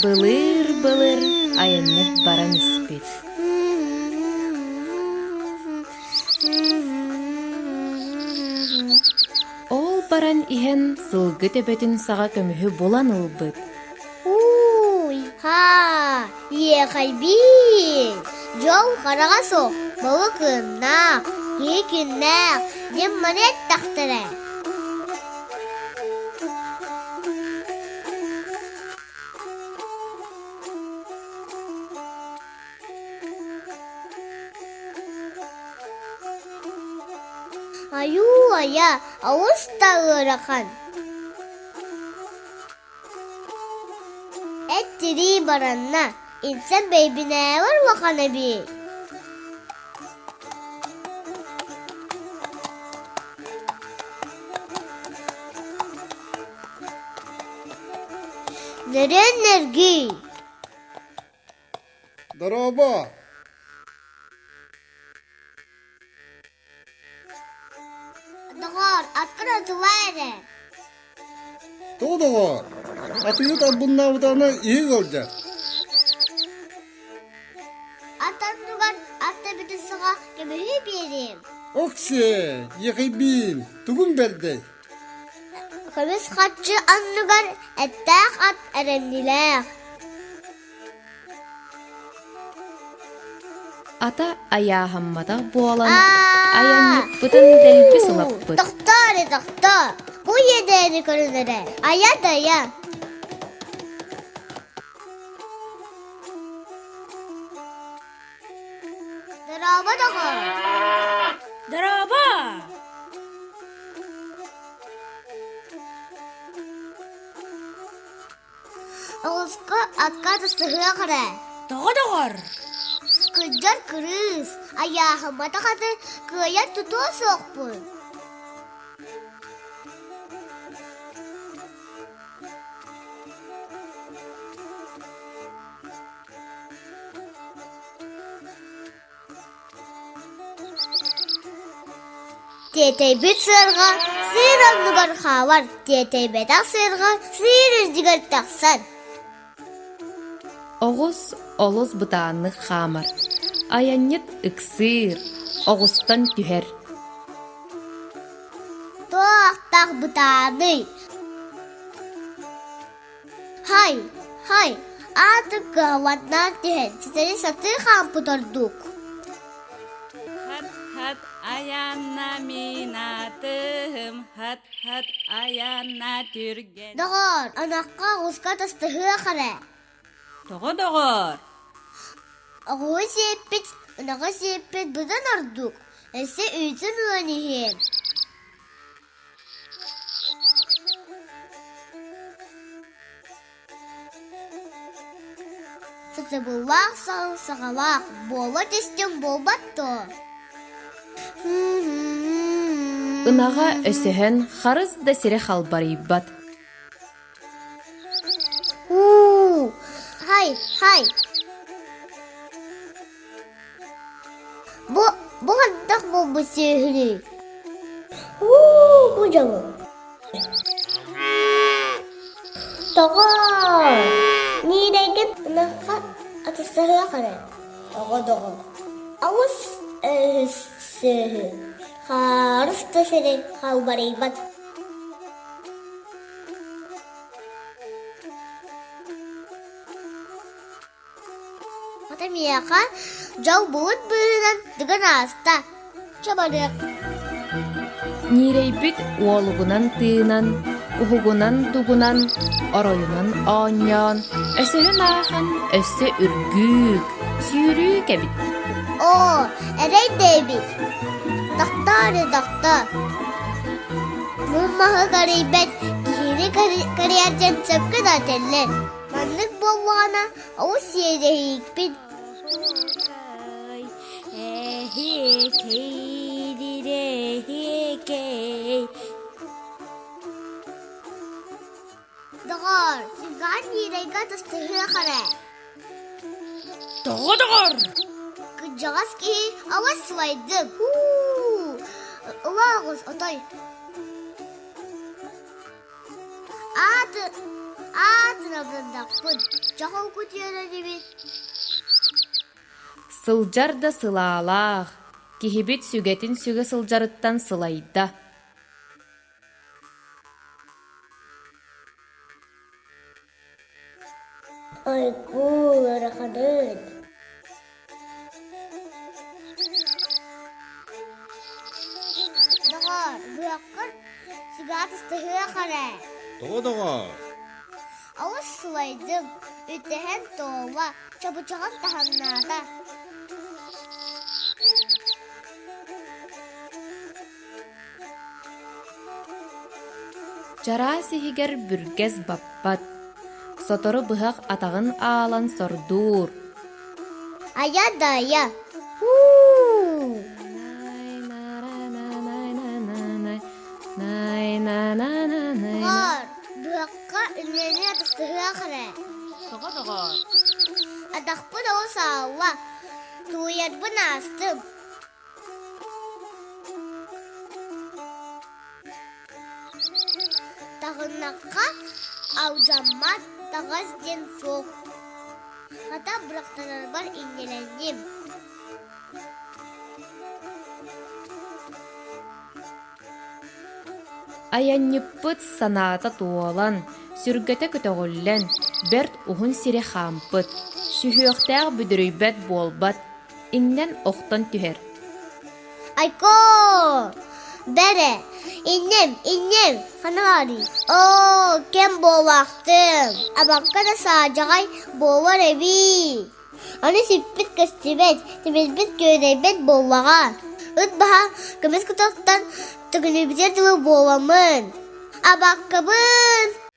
Былыр-былыр аяннет баран испит. Ол баран иһэн сылгы төбөтүн саға көмүһү булан ылбыт. Уй, ха, ехайбин. Жол қараға соқ, балы кыннақ, екіннақ, дем манет тақтыры. Аю, ая, ауыз тағырақан. Әттері баранна, инсан бейбіне var вақаны бей. Нерен-нерги. Здорово! Дұғар, атқыра тұлайры. Тодого! Атыгыт абыннабытана iyi olacak. Atan дұғар, атта біті сұға кемігі берем. Okse, yıkıybin, tugun berdi. Көміз қатшы аннығар әттәқ ат әрәмніләқ. Ата аяһаммата буолан аянныкпытын дэлби сылаппыт. Тоқтар. Бұл едені көрінірі. Ая. Дыраба дұғар. Драба! Оғызқы атқа тұстығы қара. Тоғадағар! Күджар күріз. Аяғымата қаты күйя тұту соқпын. Тетейбет сырға сыр аннығар қавар. Тетейбетақ сырға сыр үздігір тақсан. Оғыз олыз бұтаанны хамар. Аяннет ыксыр, оғыстан түхер. Тоқтақ бұтаны. Хай, атып қауатнан түйен. Сіздері сатыр қам бұтардық. Хат аянна минатым, хат аянна түрген. Дұғар, анаққа ғұсқа тастығы қара. Тоғадағар! Оғы сеппет, ұнаға сеппет бұдан ардық. Әсі үйтін ұланығым. Саты бұлақ сағалақ, болы тестен болбатты. Ынаға өсіһен харыз да сире халбарыйбат. Хай. Бұл қандақ бұл сөйілі. Бұл жаңы. Тоғар. Нереген ұнаққа атыстығы қара. Тоғы. Ауыз сөйі. Қарыс төсері қалбарайбат. Мияқа жау бұлыт бұйынан дүгін аста. Чабадық. Нирейбит уолугунан тыынан, ухугунан дугунан, оройунан ооньон, өсөһөн аахан өссө үргүүк, сүүрүү кэбит. Әрей дэбит. Тақтары. Мұммағы қарайбет, кихини кариярден сөпкі дателлер. Маннық болуғана ауыз еді хейікпен. Дұғар, сіңған ерейға тұстығы қара. Тоғадағар! Күджағас кейі ауыз сұлайды. Ұлағыз, отай. Тынабындақпын. Жақау көтере дебет. Сылжар да сылаалаах. Кихибит сүгетин сүге сылжарыттан сылайда. Айку, лараханын. Дағар, бұяққыр, сығат ұстығы қара. Тоғы. Ауыз сылайдым, үттіген тола, чабычаған таханнада. Жара сихигер бүргез баппат. Сотору быхак атағын аалан сордуур. Ая дая. Дағар, бұяққа үнлені атыстығы қара. Тоҕо-тоҕор. Адақпын ауыз аула, туйарбын астым. Тағынаққа аужаммат тағыз ден соқ. Хата бұрақтанар бар иңгеленем. Аяннюппыт санаата туолан, сүргөтө көтөҕүллэн, бэрт уһун сире хаампыт, сүһүөхтээх бүдүрүйбэт буолбат, иңнэн охтон түһэр. Айко! Бәрі! Иннем! Ханари! О, кем болақтым! Абаққа да саажағай болар эби! Аны сиппит көстібет, темелбет көрейбет болаға. Үт баха көмес күтақтан түгінібітер жылы боламын. Абаққабын!